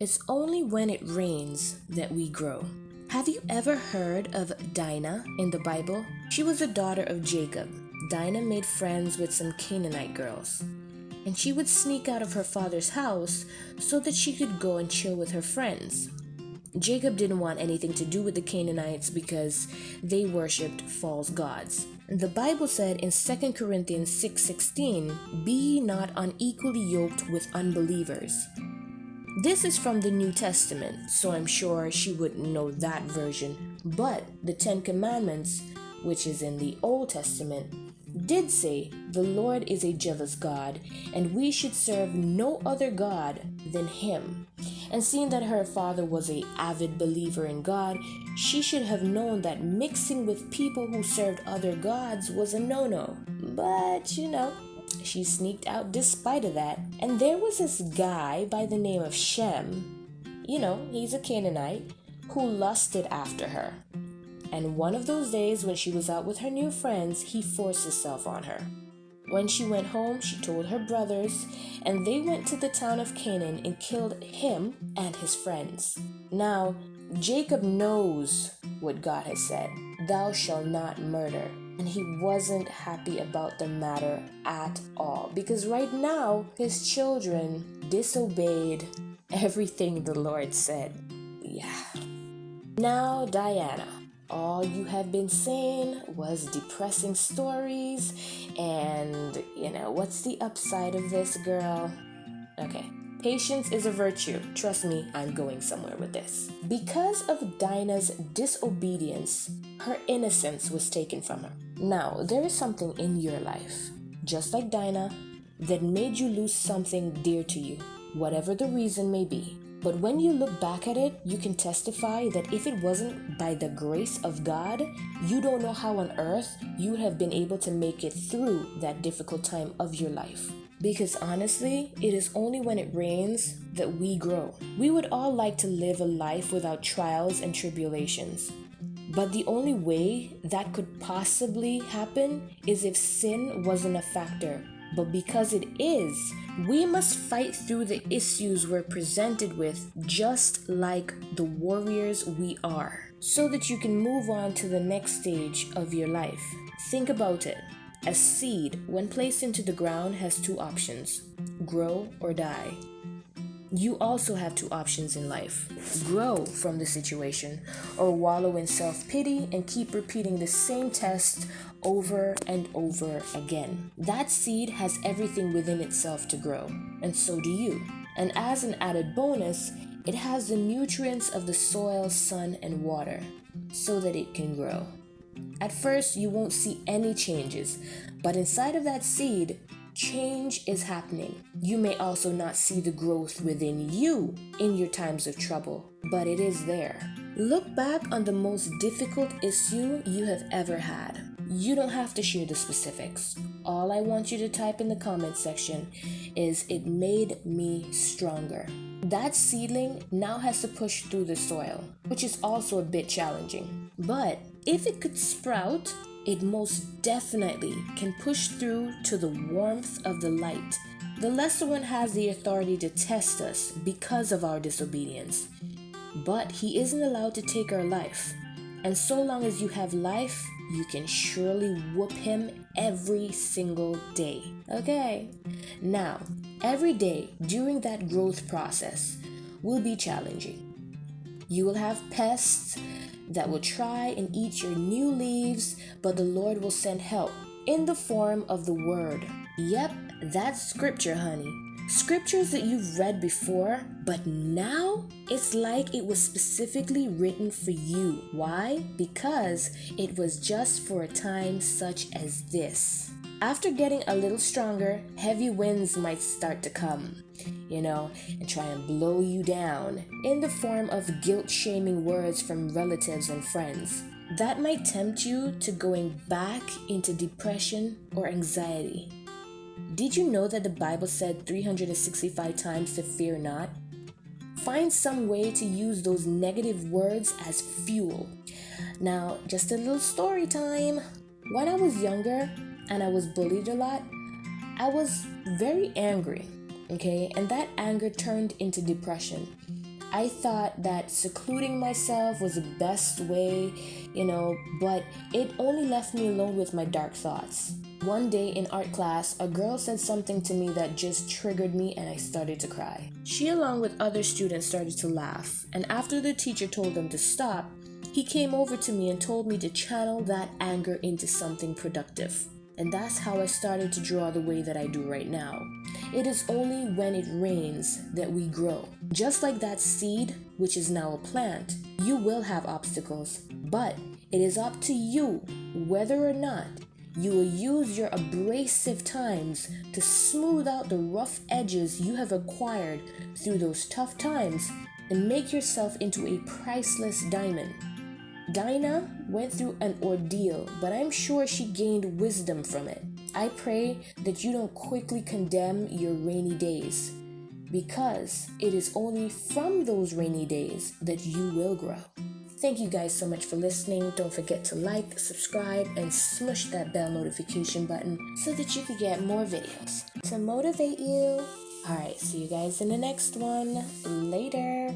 It's only when it rains that we grow. Have you ever heard of Dinah in the Bible? She was a daughter of Jacob. Dinah made friends with some Canaanite girls, and she would sneak out of her father's house so that she could go and chill with her friends. Jacob didn't want anything to do with the Canaanites because they worshipped false gods. The Bible said in 2 Corinthians 6:16, "Be ye not unequally yoked with unbelievers." This is from the New Testament, so I'm sure she wouldn't know that version. But the 10 Commandments, which is in the Old Testament, did say the Lord is a jealous God and we should serve no other God than Him. And seeing that her father was an avid believer in God, she should have known that mixing with people who served other gods was a no-no. But she sneaked out despite of that. And there was this guy by the name of Shem, he's a Canaanite, who lusted after her. And one of those days when she was out with her new friends, he forced himself on her. When she went home, she told her brothers, and they went to the town of Canaan and killed him and his friends. Now, Jacob knows what God has said, "Thou shalt not murder." And he wasn't happy about the matter at all, because right now his children disobeyed everything the Lord said. Yeah. Now, Diana, all you have been saying was depressing stories, and what's the upside of this, girl? Okay. Patience is a virtue. Trust me, I'm going somewhere with this. Because of Dinah's disobedience, her innocence was taken from her. Now, there is something in your life, just like Dinah, that made you lose something dear to you, whatever the reason may be. But when you look back at it, you can testify that if it wasn't by the grace of God, you don't know how on earth you would have been able to make it through that difficult time of your life. Because honestly, it is only when it rains that we grow. We would all like to live a life without trials and tribulations. But the only way that could possibly happen is if sin wasn't a factor. But because it is, we must fight through the issues we're presented with just like the warriors we are, so that you can move on to the next stage of your life. Think about it. A seed, when placed into the ground, has two options: grow or die. You also have two options in life: grow from the situation or wallow in self-pity and keep repeating the same test over and over again. That seed has everything within itself to grow, and so do you. And as an added bonus, it has the nutrients of the soil, sun, and water so that it can grow. At first, you won't see any changes, but inside of that seed, change is happening. You may also not see the growth within you in your times of trouble, but it is there. Look back on the most difficult issue you have ever had. You don't have to share the specifics. All I want you to type in the comment section is, "It made me stronger." That seedling now has to push through the soil, which is also a bit challenging. But if it could sprout, it most definitely can push through to the warmth of the light. The lesser one has the authority to test us because of our disobedience, but he isn't allowed to take our life. And so long as you have life, you can surely whoop him every single day. Okay? Now, every day during that growth process will be challenging. You will have pests that will try and eat your new leaves, but the Lord will send help in the form of the Word. Yep, that's scripture, honey. Scriptures that you've read before, but now it's like it was specifically written for you. Why? Because it was just for a time such as this. After getting a little stronger, heavy winds might start to come, and try and blow you down in the form of guilt-shaming words from relatives and friends. That might tempt you to going back into depression or anxiety. Did you know that the Bible said 365 times to fear not? Find some way to use those negative words as fuel. Now, just a little story time. When I was younger and I was bullied a lot, I was very angry, okay? And that anger turned into depression. I thought that secluding myself was the best way, but it only left me alone with my dark thoughts. One day in art class, a girl said something to me that just triggered me and I started to cry. She, along with other students, started to laugh, and after the teacher told them to stop, he came over to me and told me to channel that anger into something productive. And that's how I started to draw the way that I do right now. It is only when it rains that we grow. Just like that seed, which is now a plant, you will have obstacles, but it is up to you whether or not you will use your abrasive times to smooth out the rough edges you have acquired through those tough times and make yourself into a priceless diamond. Dinah went through an ordeal, but I'm sure she gained wisdom from it. I pray that you don't quickly condemn your rainy days, because it is only from those rainy days that you will grow. Thank you guys so much for listening. Don't forget to like, subscribe, and smush that bell notification button so that you can get more videos to motivate you. Alright, see you guys in the next one. Later.